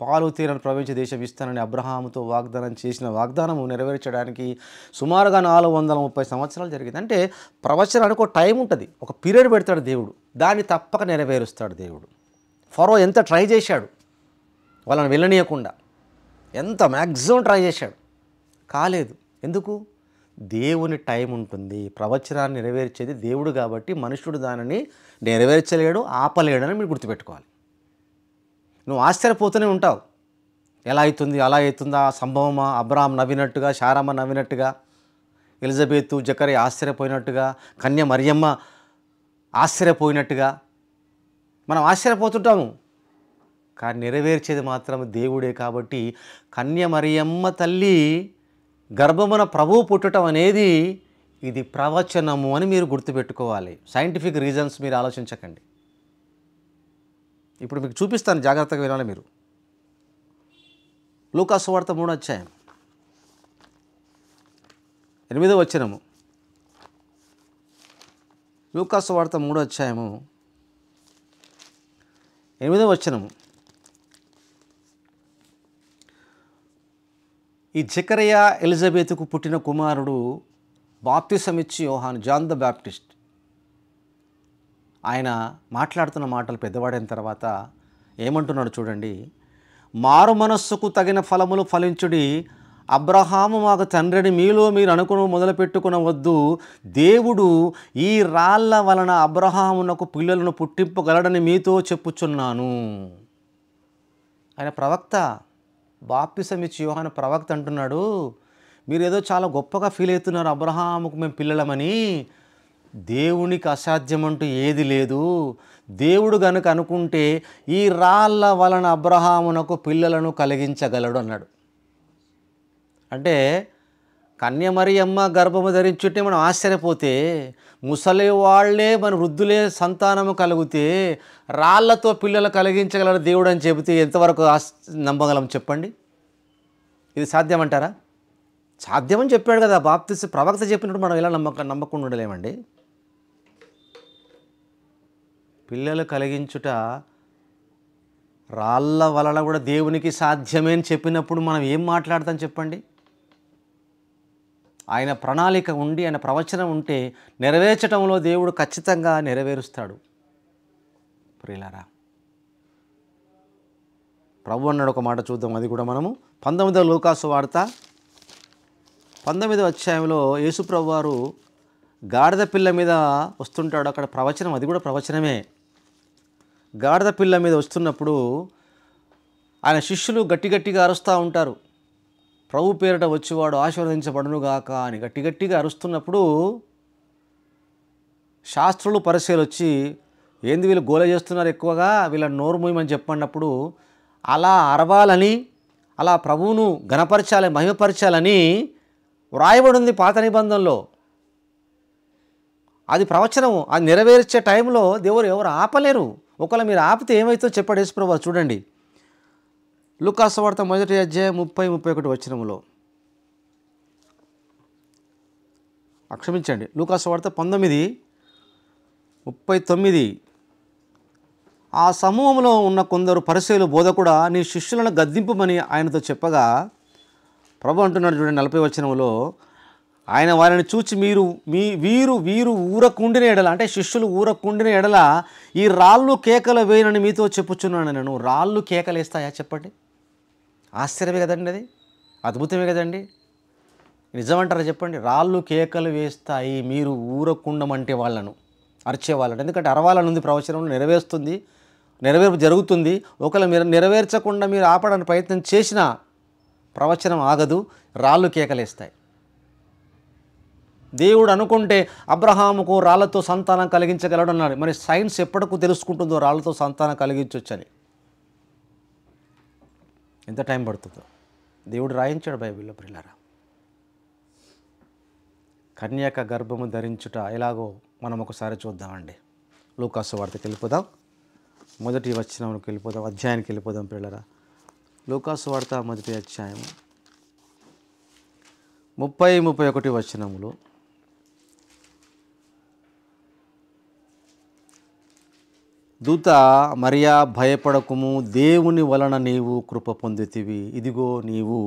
పాలు తీరని ప్రవేశ దేశం ఇస్తానని అబ్రహాముతో వాగ్దానం చేసిన వాగ్దానము నెరవేర్చడానికి సుమారుగా 430 సంవత్సరాలు జరిగింది. అంటే ప్రవచనానికి ఒక టైం ఉంటుంది, ఒక పీరియడ్ పెడతాడు దేవుడు, దాన్ని తప్పక నెరవేరుస్తాడు దేవుడు. ఫరో ఎంత ట్రై చేశాడు వాళ్ళని వెళ్ళనీయకుండా, ఎంత మ్యాక్సిమం ట్రై చేశాడు, కాలేదు. ఎందుకు? దేవుని టైం ఉంటుంది. ప్రవచనాన్ని నెరవేర్చేది దేవుడు కాబట్టి మనుషుడు దానిని నెరవేర్చలేడు, ఆపలేడని మీరు గుర్తుపెట్టుకోవాలి. నువ్వు ఆశ్చర్యపోతూనే ఉంటావు, ఎలా అవుతుంది, అలా అవుతుందా, సంభవమా, అబ్రహాం నవ్వినట్టుగా, శారమ్మ నవ్వినట్టుగా, ఎలిజబెతు జకరియా ఆశ్చర్యపోయినట్టుగా, కన్య మరియమ్మ ఆశ్చర్యపోయినట్టుగా మనం ఆశ్చర్యపోతుంటాము. కానీ నెరవేర్చేది మాత్రం దేవుడే. కాబట్టి కన్య మరియమ్మ తల్లి గర్భమున ప్రభువు పుట్టడం అనేది ఇది ప్రవచనము అని మీరు గుర్తుపెట్టుకోవాలి. సైంటిఫిక్ రీజన్స్ మీరు ఆలోచించకండి. ఇప్పుడు మీకు చూపిస్తాను, జాగ్రత్తగా వినాలి మీరు. లూకా సువార్త 3వ అధ్యాయం 8వ వచనము. లూకా సువార్త 3వ అధ్యాయము 8వ వచనము. ఈ జకరియా ఎలిజబెతుకు పుట్టిన కుమారుడు బాప్తిసమిచ్చి యోహాను, జాన్ ద బ్యాప్టిస్ట్. ఆయన మాట్లాడుతున్న మాటలు పెద్దవాడైన తర్వాత ఏమంటున్నాడు చూడండి. మారు మనస్సుకు తగిన ఫలములు ఫలించుడి, అబ్రహాము మాకు తండ్రిని మీలో మీరు అనుకుని మొదలుపెట్టుకునవద్దు. దేవుడు ఈ రాళ్ల వలన అబ్రహామునకు పిల్లలను పుట్టింపగలడని మీతో చెప్పుచున్నాను. ఆయన ప్రవక్త, బాప్తిసమిచ్చి యోహాను ప్రవక్త అంటున్నాడు, మీరు ఏదో చాలా గొప్పగా ఫీల్ అవుతున్నారు, అబ్రహాముకు మేము పిల్లలమని. దేవునికి అసాధ్యమంటూ ఏది లేదు. దేవుడు గనుక అనుకుంటే ఈ రాళ్ల వలన అబ్రహామునకు పిల్లలను కలిగించగలడు అన్నాడు. అంటే కన్య మరియమ్మ గర్భము ధరించుంటే మనం ఆశ్చర్యపోతే, ముసలి వాళ్ళే మన వృద్ధులే సంతానము కలిగితే రాళ్లతో పిల్లలు కలిగించగలడు దేవుడు అని చెబితే ఎంతవరకు నమ్మగలం చెప్పండి? ఇది సాధ్యమంటారా? సాధ్యమని చెప్పాడు కదా బాప్తిస్ట్ ప్రవక్త చెప్పినట్టు మనం ఎలా నమ్మకుండా ఉండలేమండి. పిల్లలు కలిగించుట రాళ్ళ వలన కూడా దేవునికి సాధ్యమే అని చెప్పినప్పుడు మనం ఏం మాట్లాడతాం చెప్పండి? ఆయన ప్రణాళిక ఉండి, ఆయన ప్రవచనం ఉంటే నెరవేర్చడంలో దేవుడు ఖచ్చితంగా నెరవేరుస్తాడు. ప్రియులారా, ప్రభు అన్నాడు ఒక మాట చూద్దాం. అది కూడా మనము 19వ లూకా సువార్త 19వ అధ్యాయంలో యేసు ప్రభు వారు గాడిద పిల్ల మీద వస్తుంటాడు. అక్కడ ప్రవచనం, అది కూడా ప్రవచనమే. గాడిద పిల్ల మీద వస్తున్నప్పుడు ఆయన శిష్యులు గట్టిగా అరుస్తూ ఉంటారు, ప్రభు పేరిట వచ్చేవాడు ఆశీర్వదించబడునుగాక అని గట్టిగా అరుస్తున్నప్పుడు శాస్త్రులు పరిశీలు వచ్చి, ఏంది వీళ్ళు గోల చేస్తున్నారు ఎక్కువగా, వీళ్ళ నోరు మూయమని చెప్పన్నప్పుడు అలా అరవాలని, అలా ప్రభువును ఘనపరచాలని, మహిమపరచాలని వ్రాయబడి ఉంది పాత నిబంధనలో. అది ప్రవచనము. అది నెరవేర్చే టైంలో దేవుడు ఎవరు ఆపలేరు. ఒకవేళ మీరు ఆపితే ఏమవుతుందో చెప్పాడు యేసు ప్రభువు. చూడండి, లూకా సువార్త 1వ అధ్యాయం 30-31 వచనములో, క్షమించండి, లూకా సువార్త 19:39. ఆ సమూహంలో ఉన్న కొందరు పరిసయ్యులు, బోధకుడా నీ శిష్యులను గద్దింపుమని ఆయనతో చెప్పగా, ప్రభు అంటున్నాడు చూడండి 40వ వచనంలో, ఆయన వారిని చూచి వీరు ఊరకుండిన ఎడల, అంటే శిష్యులు ఊరకుండిన ఎడల ఈ రాళ్ళు కేకలు వేయనని మీతో చెప్పుచున్నాను. నేను రాళ్ళు కేకలు వేస్తాయా చెప్పండి? ఆశ్చర్యమే కదండి, అది అద్భుతమే కదండి. నిజమంటారా చెప్పండి? రాళ్ళు కేకలు వేస్తాయి మీరు ఊరకుండమంటే వాళ్ళను, అరిచేవాళ్ళని. ఎందుకంటే అరవాలని ఉంది ప్రవచనంలో, నెరవేర్పు జరుగుతుంది. ఒకవేళ మీరు నెరవేర్చకుండా మీరు ఆపడానికి ప్రయత్నం చేసినా ప్రవచనం ఆగదు, రాళ్ళు కేకలేస్తాయి. దేవుడు అనుకుంటే అబ్రహాముకు రాళ్లతో సంతానం కలిగించగలడు అన్నాడు. మరి సైన్స్ ఎప్పటికు తెలుసుకుంటుందో రాళ్లతో సంతానం కలిగించవచ్చని? ఎంత టైం పడుతుందో దేవుడు రాయించాడు బైబిల్లో ప్రియులారా. కన్యక గర్భము ధరించుట ఎలాగో మనం ఒకసారి చూద్దామండి. లూకాసు వార్తకి వెళ్ళిపోదాం, మొదటి వచనంలోకి వెళ్ళిపోదాం, అధ్యాయానికి వెళ్ళిపోదాం ప్రియులారా. లూకాసు వార్త మొదటి అధ్యాయం 30-31 వచనములు. దూత మరియా భయపడకుము, దేవుని వలన నీవు కృప పొందితివి. ఇదిగో నీవు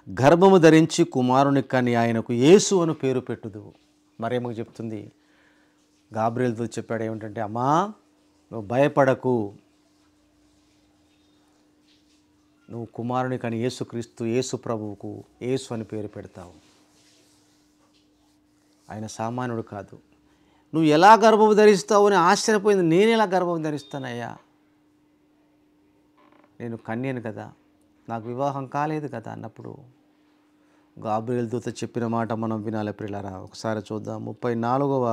గర్భము ధరించి కుమారుని కని ఆయనకు యేసు అని పేరు పెట్టుదువు. మరియమ్మకు చెప్తుంది, గాబ్రియేలుతో చెప్పాడు ఏమిటంటే, అమ్మా నువ్వు భయపడకు, నువ్వు కుమారుని కని యేసుక్రీస్తు, యేసు ప్రభువుకు యేసు అని పేరు పెడతావు. ఆయన సామాన్యుడు కాదు. నువ్వు ఎలా గర్భము ధరిస్తావు అని ఆశ్చర్యపోయింది. నేను ఎలా గర్భం ధరిస్తానయ్యా, నేను కన్యను కదా, నాకు వివాహం కాలేదు కదా అన్నప్పుడు గాబ్రియేలు దూత చెప్పిన మాట మనం వినాలి ప్రియులారా. ఒకసారి చూద్దాం. 34వ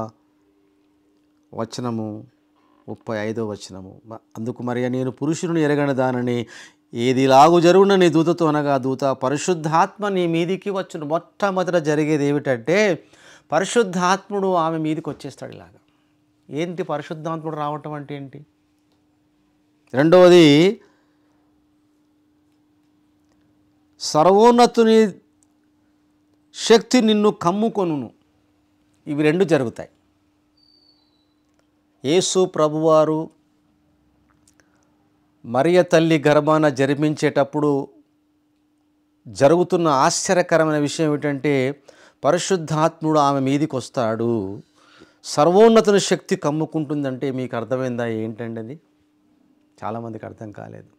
వచనము, 35వ వచనము. అందుకు మరియ, నేను పురుషుని ఎరగని దానని ఏది ఇలాగు జరుగున నీ దూతతో అనగా, దూత పరిశుద్ధాత్మ నీ మీదికి వచ్చును. మొట్టమొదట జరిగేది ఏమిటంటే పరిశుద్ధాత్ముడు ఆమె మీదకి వచ్చేస్తాడు. ఇలాగా ఏంటి పరిశుద్ధాత్ముడు రావటం అంటే ఏంటి? రెండవది, సర్వోన్నతుని శక్తి నిన్ను కమ్ముకొనును. ఇవి రెండు జరుగుతాయి. యేసు ప్రభువారు మరియ తల్లి గర్భాన జన్మించేటప్పుడు జరుగుతున్న ఆశ్చర్యకరమైన విషయం ఏమిటంటే పరిశుద్ధాత్ముడు ఆమె మీదికి వస్తాడు, సర్వోన్నతుని శక్తి కమ్ముకుంటుందంటే మీకు అర్థమైందా ఏంటండి? అది చాలామందికి అర్థం కాలేదు.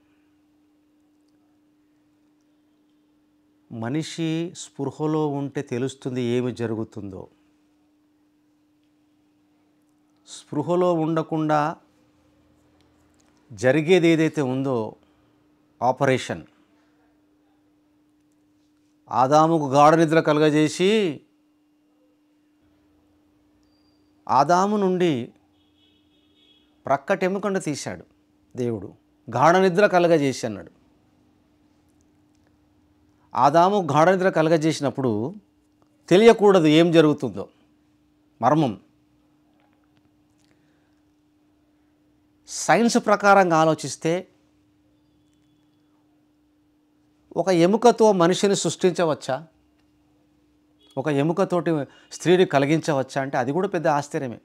మనిషి స్పృహలో ఉంటే తెలుస్తుంది ఏమి జరుగుతుందో. స్పృహలో ఉండకుండా జరిగేది ఏదైతే ఉందో ఆపరేషన్, ఆదాముకు గాఢ నిద్ర కలుగజేసి ఆదాము నుండి ప్రక్కటెముకండ తీశాడు దేవుడు. గాఢ నిద్ర కలుగజేసి అన్నాడు. ఆదాము గాఢ నిద్ర కలుగజేసినప్పుడు తెలియకూడదు ఏం జరుగుతుందో, మర్మం. సైన్స్ ప్రకారంగా ఆలోచిస్తే ఒక ఎముకతో మనిషిని సృష్టించవచ్చా, ఒక ఎముకతోటి స్త్రీని కలిగించవచ్చా అంటే అది కూడా పెద్ద ఆశ్చర్యమే,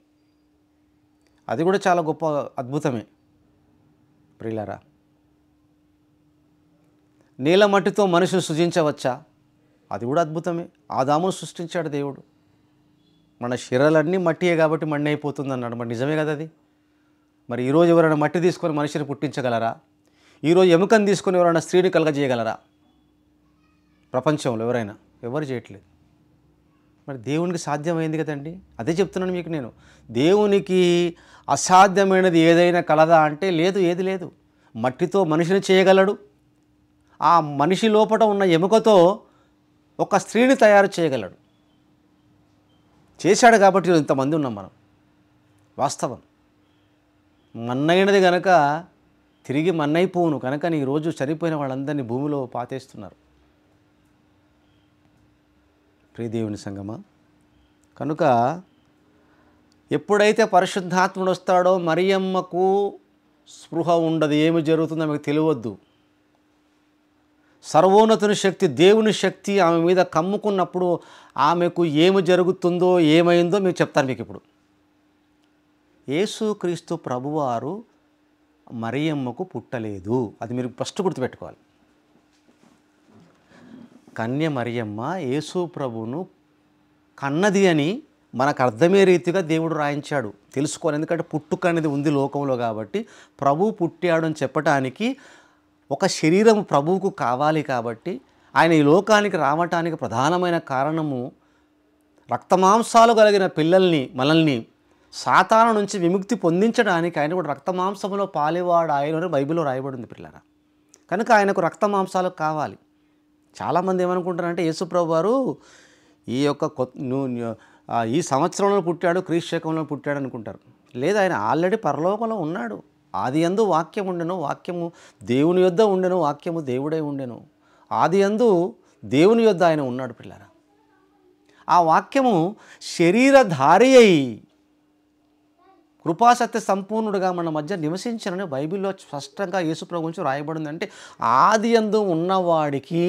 అది కూడా చాలా గొప్ప అద్భుతమే ప్రియులారా. నీల మట్టితో మనిషిని సృజించవచ్చా, అది కూడా అద్భుతమే. ఆదామును సృష్టించాడు దేవుడు. మన శరీరాలన్నీ మట్టియే కాబట్టి మಣ್ಣి అయిపోతుంది అన్నాడు. మరి నిజమే కదా అది. మరి ఈరోజు ఎవరైనా మట్టి తీసుకొని మనిషిని పుట్టించగలరా? ఈరోజు ఎముకను తీసుకొని ఎవరైనా స్త్రీని కలగజేయగలరా? ప్రపంచంలో ఎవరైనా? ఎవరు చేయట్లేదు. మరి దేవునికి సాధ్యమైంది కదండి. అదే చెప్తున్నాను మీకు నేను. దేవునికి అసాధ్యమైనది ఏదైనా కలదా అంటే లేదు, ఏది లేదు. మట్టితో మనిషిని చేయగలడు. ఆ మనిషి లోపల ఉన్న ఎముకతో ఒక స్త్రీని తయారు చేయగలడు. చేశాడు కాబట్టి ఇంతమంది ఉన్నాం మనం. వాస్తవం. మన్నైనది కనుక తిరిగి మన్నైపోవును కనుక ఈరోజు చనిపోయిన వాళ్ళందరినీ భూమిలో పాతేస్తున్నారు. ప్రియదేవుని సంగమా, కనుక ఎప్పుడైతే పరిశుద్ధాత్ముడు వస్తాడో మరియమ్మకు స్పృహ ఉండదు, ఏమి జరుగుతుందో ఆమెకు తెలియవద్దు. సర్వోన్నతుని శక్తి, దేవుని శక్తి ఆమె మీద కమ్ముకున్నప్పుడు ఆమెకు ఏమి జరుగుతుందో ఏమైందో మీకు చెప్తాను. మీకు ఇప్పుడు యేసుక్రీస్తు ప్రభువారు మరియమ్మకు పుట్టలేదు, అది మీరు ఫస్ట్ గుర్తుపెట్టుకోవాలి. కన్య మరియమ్మ యేసు ప్రభువును కన్నది అని మనకు అర్థమయ్యే రీతిగా దేవుడు రాయించాడు. తెలుసుకోవాలి. ఎందుకంటే పుట్టుక అనేది ఉంది లోకంలో కాబట్టి ప్రభువు పుట్టాడు అని చెప్పటానికి ఒక శరీరం ప్రభువుకు కావాలి కాబట్టి ఆయన ఈ లోకానికి రావటానికి ప్రధానమైన కారణము రక్తమాంసాలు కలిగిన పిల్లల్ని, మనల్ని సాతాను నుంచి విముక్తి పొందించడానికి ఆయన కూడా రక్తమాంసంలో పాలేవాడు ఆయన అని బైబిల్లో రాయబడింది పిల్లరా. కనుక ఆయనకు రక్తమాంసాలు కావాలి. చాలామంది ఏమనుకుంటారంటే యేసుప్రభు వారు ఈ యొక్క ఈ సంవత్సరంలో పుట్టాడు, క్రీస్తు శకంలో పుట్టాడు అనుకుంటారు. లేదు, ఆయన ఆల్రెడీ పరలోకంలో ఉన్నాడు. ఆదియందు వాక్యం ఉండెను, వాక్యము దేవుని యొద్ద ఉండెను, వాక్యము దేవుడై ఉండెను. ఆదియందు దేవుని యొద్ద ఆయన ఉన్నాడు పిల్లరా. ఆ వాక్యము శరీరధారి అయి కృపాసత్య సంపూర్ణుడుగా మన మధ్య నివసించనని బైబిల్లో స్పష్టంగా యేసుప్రభు గురించి రాయబడింది. అంటే ఆదియందు ఉన్నవాడికి,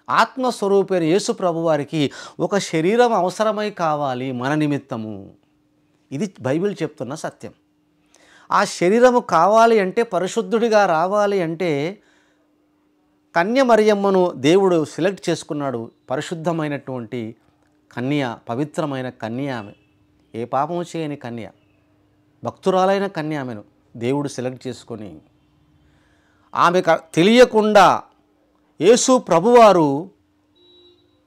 ఆత్మస్వరూపైన యేసుప్రభు వారికి ఒక శరీరం అవసరమై కావాలి మన నిమిత్తము. ఇది బైబిల్ చెప్తున్న సత్యం. ఆ శరీరము కావాలి అంటే, పరిశుద్ధుడిగా రావాలి అంటే కన్య మరియమ్మను దేవుడు సెలెక్ట్ చేసుకున్నాడు. పరిశుద్ధమైనటువంటి కన్య, పవిత్రమైన కన్య ఆమె, ఏ పాపము చేయని కన్య, భక్తురాలైన కన్య ఆమెను దేవుడు సెలెక్ట్ చేసుకొని, ఆమెకు తెలియకుండా యేసు ప్రభువారు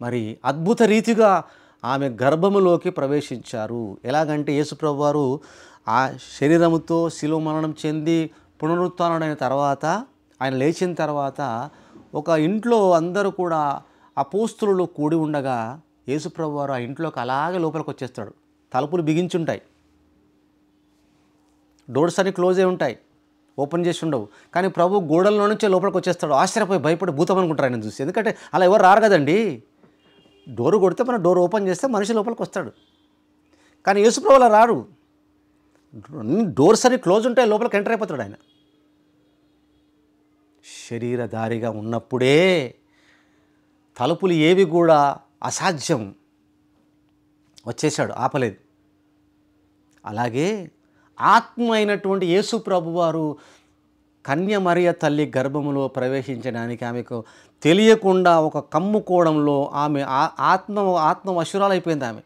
మరి అద్భుత రీతిగా ఆమె గర్భములోకి ప్రవేశించారు. ఎలాగంటే యేసు ప్రభువారు ఆ శరీరముతో శిలువ మరణం చెంది పునరుత్థానుడైన తర్వాత, ఆయన లేచిన తర్వాత ఒక ఇంట్లో అందరూ కూడా అపోస్తులు కూడి ఉండగా యేసు ప్రభువారు ఆ ఇంట్లోకి అలాగే లోపలికి వచ్చేస్తాడు. తలుపులు బిగించుంటాయి, డోర్స్ అన్ని క్లోజ్ అయి ఉంటాయి, ఓపెన్ చేసి ఉండవు. కానీ ప్రభు గోడల్లో నుంచే లోపలికి వచ్చేస్తాడు. ఆశ్చర్యపోయి భయపడి భూతం అనుకుంటారు ఆయన చూసి. ఎందుకంటే అలా ఎవరు రారు కదండి. డోర్ కొడితే మనం డోర్ ఓపెన్ చేస్తే మనిషి లోపలికి వస్తాడు. కానీ యేసు ప్రభు అలా రాడు. డోర్స్ అన్ని క్లోజ్ ఉంటాయి, లోపలికి ఎంటర్ అయిపోతాడు ఆయన. శరీరధారిగా ఉన్నప్పుడే తలుపులు ఏవి కూడా అసాధ్యం, వచ్చేసాడు, ఆపలేదు. అలాగే ఆత్మ అయినటువంటి యేసు ప్రభువారు కన్య మరియ తల్లి గర్భములో ప్రవేశించడానికి ఆమెకు తెలియకుండా ఒక కమ్ముకోవడంలో ఆమె ఆత్మవశురాలైపోయింది.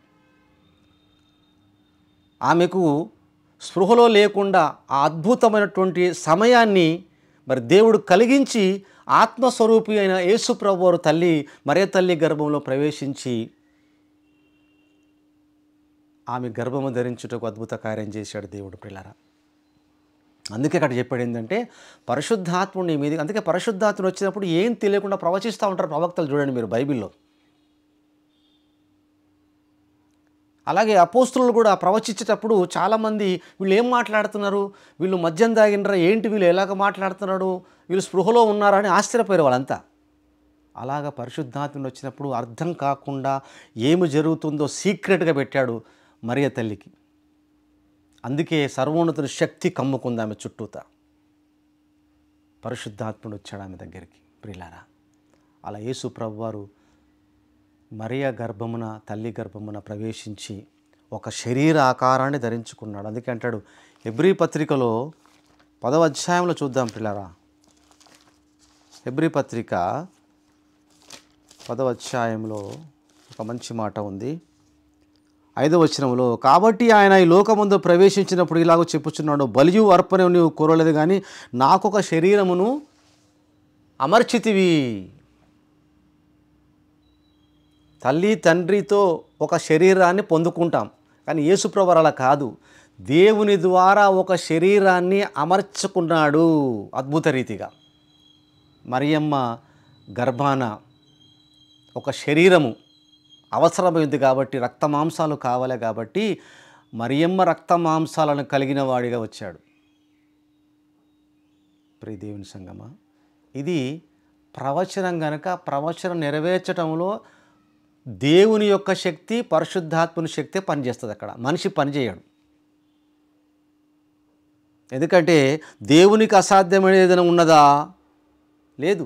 ఆమెకు స్పృహలో లేకుండా ఆ అద్భుతమైనటువంటి సమయాన్ని మరి దేవుడు కలిగించి ఆత్మస్వరూపి అయిన యేసు ప్రభువారు తల్లి మరియ తల్లి గర్భంలో ప్రవేశించి ఆమె గర్భము ధరించుటకు అద్భుత కార్యం చేశాడు దేవుడు పిల్లరా. అందుకే అక్కడ చెప్పాడు ఏంటంటే పరిశుద్ధాత్ముడు నీ మీద. అందుకే పరిశుద్ధాత్ముడు వచ్చినప్పుడు ఏం తెలియకుండా ప్రవచిస్తూ ఉంటారు ప్రవక్తలు. చూడండి మీరు బైబిల్లో. అలాగే అపోస్తులు కూడా ప్రవచించేటప్పుడు చాలామంది వీళ్ళు ఏం మాట్లాడుతున్నారు, వీళ్ళు మద్యం తాగినరా ఏంటి, వీళ్ళు ఎలాగ మాట్లాడుతున్నాడు, వీళ్ళు స్పృహలో ఉన్నారా అని ఆశ్చర్యపోయారు వాళ్ళంతా. అలాగ పరిశుద్ధాత్ముడు వచ్చినప్పుడు అర్థం కాకుండా ఏమి జరుగుతుందో సీక్రెట్గా పెట్టాడు మరియ తల్లికి. అందుకే సర్వోన్నతుని శక్తి కమ్ముకుంది ఆమె చుట్టూత. పరిశుద్ధాత్ముడు వచ్చాడు ఆమె దగ్గరికి ప్రియులారా. అలా యేసు ప్రభువారు మరియ గర్భమున, తల్లి గర్భమున ప్రవేశించి ఒక శరీర ఆకారాన్ని ధరించుకున్నాడు. అందుకే అంటాడు హెబ్రీ పత్రికలో 10వ అధ్యాయంలో చూద్దాం ప్రియులారా. హెబ్రీ పత్రిక 10వ అధ్యాయంలో ఒక మంచి మాట ఉంది. 5వ వచనంలో, కాబట్టి ఆయన ఈ లోకమందు ప్రవేశించినప్పుడు ఇలాగ చెప్పుచున్నాడు, బలియు అర్పణ నీవు కోరలేదు కానీ నాకొక శరీరమును అమర్చితివి. తల్లి తండ్రితో ఒక శరీరాన్ని పొందుకుంటాం, కానీ యేసుప్రభువు అలా కాదు. దేవుని ద్వారా ఒక శరీరాన్ని అమర్చుకున్నాడు అద్భుత రీతిగా. మరియమ్మ గర్భాన ఒక శరీరము అవసరమైంది కాబట్టి, రక్త మాంసాలు కావాలి కాబట్టి మరియమ్మ రక్త మాంసాలను కలిగిన వాడిగా వచ్చాడు. ప్రియ దేవుని సంగమా, ఇది ప్రవచనం గనక ప్రవచనం నెరవేర్చడంలో దేవుని యొక్క శక్తి, పరిశుద్ధాత్మని శక్తి పనిచేస్తుంది. అక్కడ మనిషి పనిచేయడు. ఎందుకంటే దేవునికి అసాధ్యమైన ఏదైనా ఉన్నదా? లేదు.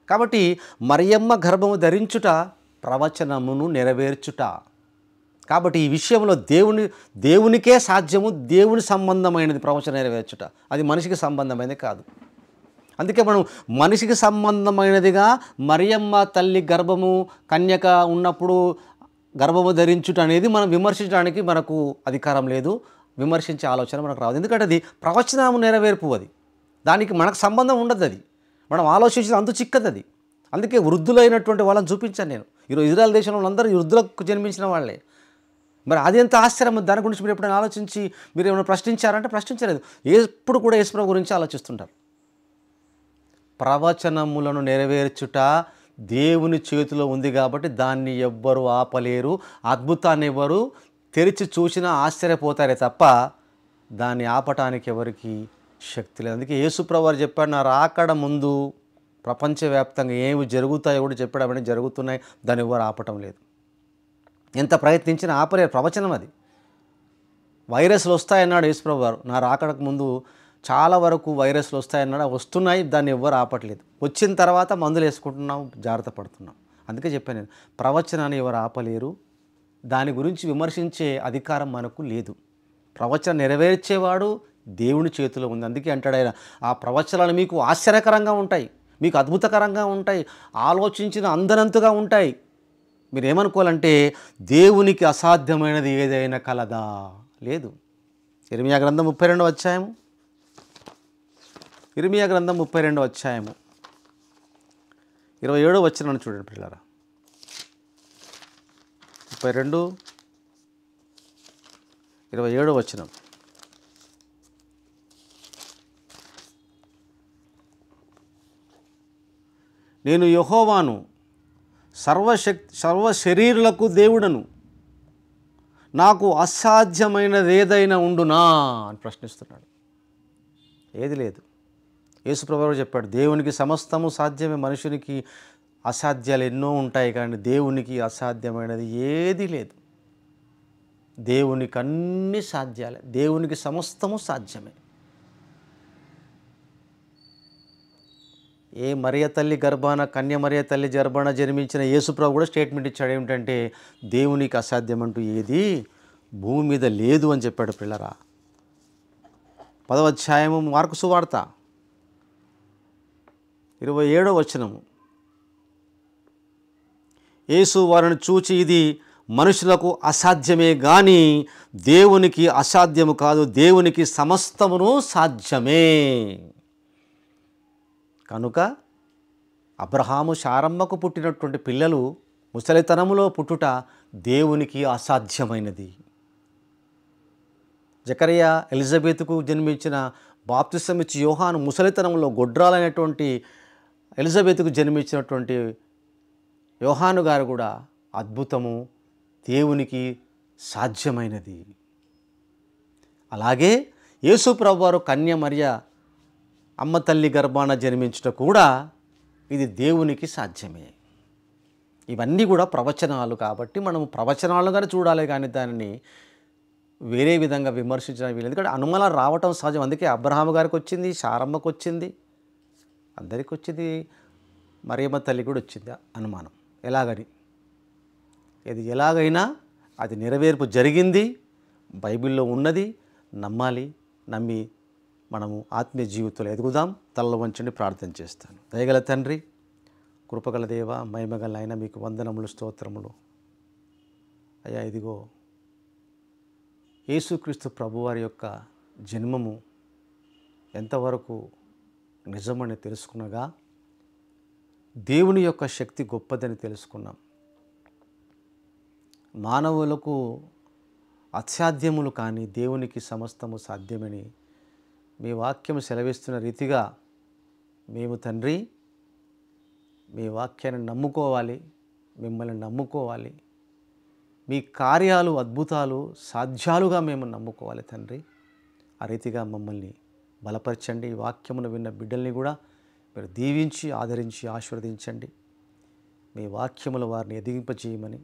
కాబట్టి మరియమ్మ గర్భము ధరించుట ప్రవచనమును నెరవేర్చుట. కాబట్టి ఈ విషయంలో దేవునికే సాధ్యము, దేవుని సంబంధమైనది ప్రవచనం నెరవేర్చుట. అది మనిషికి సంబంధమైనది కాదు. అందుకే మనం మనిషికి సంబంధమైనదిగా మరియమ్మ తల్లి గర్భము కన్యక ఉన్నప్పుడు గర్భము ధరించుట అనేది మనం విమర్శించడానికి మనకు అధికారం లేదు, విమర్శించే ఆలోచన మనకు రాదు. ఎందుకంటే అది ప్రవచనము నెరవేర్పు, అది దానికి మనకు సంబంధం ఉండదు. అది మనం ఆలోచించిన అంతు చిక్కదు అది. అందుకే వృద్ధులైనటువంటి వాళ్ళని చూపించాను నేను. ఈరోజు ఇజ్రాయెల్ దేశంలో అందరూ వృద్ధులకు జన్మించిన వాళ్ళే. మరి అది ఎంత ఆశ్చర్యం. దాని గురించి మీరు ఎప్పుడైనా ఆలోచించి మీరు ఏమైనా ప్రశ్నించారంటే ప్రశ్నించలేదు. ఎప్పుడు కూడా యేసుప్రభు గురించి ఆలోచిస్తుంటారు. ప్రవచనములను నెరవేర్చుట దేవుని చేతిలో ఉంది కాబట్టి దాన్ని ఎవ్వరు ఆపలేరు. అద్భుతాన్ని ఎవరు తెరిచి చూసినా ఆశ్చర్యపోతారే తప్ప దాన్ని ఆపటానికి ఎవరికి శక్తి లేదు. అందుకే యేసుప్రభువు వారు చెప్పాడు, నా రాకడ ముందు ప్రపంచవ్యాప్తంగా ఏమి జరుగుతాయో కూడా చెప్పాడు. అవన్నీ జరుగుతున్నాయి, దాన్ని ఎవరు ఆపటం లేదు. ఎంత ప్రయత్నించినా ఆపలేరు. ప్రవచనం అది. వైరస్లు వస్తాయన్నాడు యేసుప్రభువు వారు. నా రాకడకు ముందు చాలా వరకు వైరస్లు వస్తాయన్నాడు. వస్తున్నాయి, దాన్ని ఎవ్వరు ఆపట్లేదు. వచ్చిన తర్వాత మందులు వేసుకుంటున్నాం, జాగ్రత్త పడుతున్నాం. అందుకే చెప్పాను నేను, ప్రవచనాన్ని ఎవరు ఆపలేరు. దాని గురించి విమర్శించే అధికారం మనకు లేదు. ప్రవచనం నెరవేర్చేవాడు దేవుని చేతిలో ఉంది. అందుకే అంటాడు ఆయన, ఆ ప్రవచనాలు మీకు ఆశ్చర్యకరంగా ఉంటాయి, మీకు అద్భుతకరంగా ఉంటాయి, ఆలోచించిన అందనంతగా ఉంటాయి. మీరు ఏమనుకోవాలంటే దేవునికి అసాధ్యమైనది ఏదైనా కలదా? లేదు. ఇర్మియా గ్రంథం 32వ అధ్యాయము, ఇర్మియా గ్రంథం 32వ అధ్యాయము 27వ వచనం చూడండి పిల్లరా. 32, 27వ వచనం. నేను యెహోవాను, సర్వశరీరులకు దేవుడను, నాకు అసాధ్యమైనది ఏదైనా ఉండునా అని ప్రశ్నిస్తున్నాడు. ఏది లేదు. యేసుప్రభువు చెప్పాడు, దేవునికి సమస్తము సాధ్యమే, మనుషునికి అసాధ్యాలు ఎన్నో ఉంటాయి, కానీ దేవునికి అసాధ్యమైనది ఏది లేదు. దేవునికి అన్ని సాధ్యాలే, దేవునికి సమస్తము సాధ్యమే. ఏ మరియ తల్లి గర్భాన, కన్య మరియ తల్లి గర్భాన జన్మించిన యేసుప్రభు కూడా స్టేట్మెంట్ ఇచ్చాడు. ఏమిటంటే దేవునికి అసాధ్యం అంటూ ఏది భూమి మీద లేదు అని చెప్పాడు. పిల్లరా, 10వ అధ్యాయము మార్కు సువార్త 27వ వచనము. యేసు వారిని చూచి, ఇది మనుషులకు అసాధ్యమే గాని దేవునికి అసాధ్యము కాదు, దేవునికి సమస్తమును సాధ్యమే. కనుక అబ్రహాము శారమ్మకు పుట్టినటువంటి పిల్లలు ముసలితనములో పుట్టుట దేవునికి అసాధ్యమైనది. జకరియా ఎలిజబెతుకు జన్మించిన బాప్తిసమిచ్చి యోహాను ముసలితనంలో గొడ్రాలైనటువంటి ఎలిజబెతుకు జన్మించినటువంటి యోహాను గారు కూడా అద్భుతము దేవునికి సాధ్యమైనది. అలాగే యేసు ప్రభువారు కన్య మరియ అమ్మ తల్లి గర్భాన జన్మించడం కూడా ఇది దేవునికి సాధ్యమే. ఇవన్నీ కూడా ప్రవచనాలు కాబట్టి మనము ప్రవచనాలుగానే చూడాలి, కానీ దానిని వేరే విధంగా విమర్శించడం వీలు. ఎందుకంటే అనుమానాలు రావటం సహజం. అందుకే అబ్రహాము గారికి వచ్చింది, శారమ్మకు వచ్చింది, అందరికి వచ్చింది, మరియమ్మ తల్లి కూడా వచ్చింది అనుమానం. ఎలాగని, ఇది ఎలాగైనా అది నెరవేర్పు జరిగింది, బైబిల్లో ఉన్నది, నమ్మాలి. నమ్మి మనము ఆత్మీయ జీవితంలో ఎదుగుదాం. తలలో వంచండి, ప్రార్థన చేస్తాను. దయగల తండ్రి, కృపగల దేవ, మహిమగల ఆయన, మీకు వందనములు, స్తోత్రములు అయ్యా. ఇదిగో యేసుక్రీస్తు ప్రభువారి యొక్క జన్మము ఎంతవరకు నిజమని తెలుసుకునగా దేవుని యొక్క శక్తి గొప్పదని తెలుసుకున్నాం. మానవులకు అసాధ్యములు కానీ దేవునికి సమస్తము సాధ్యమని మీ వాక్యం సెలవిస్తున్న రీతిగా మేము తండ్రి మీ వాక్యాన్ని నమ్ముకోవాలి, మిమ్మల్ని నమ్ముకోవాలి, మీ కార్యాలు అద్భుతాలు సాధ్యాలుగా మేము నమ్ముకోవాలి తండ్రి. ఆ రీతిగా మమ్మల్ని బలపరచండి. ఈ వాక్యమును విన్న బిడ్డల్ని కూడా మీరు దీవించి ఆదరించి ఆశీర్వదించండి. మీ వాక్యముల వారిని ఎదిగింపచేయమని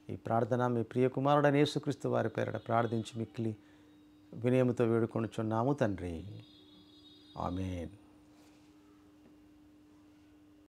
ఈ ప్రార్థన మీ ప్రియ కుమారుడైన యేసుక్రీస్తు వారి పేరిట ప్రార్థించి మిక్కిలి వినయముతో వేడుకొనుచున్నాము తండ్రి. ఆమేన్.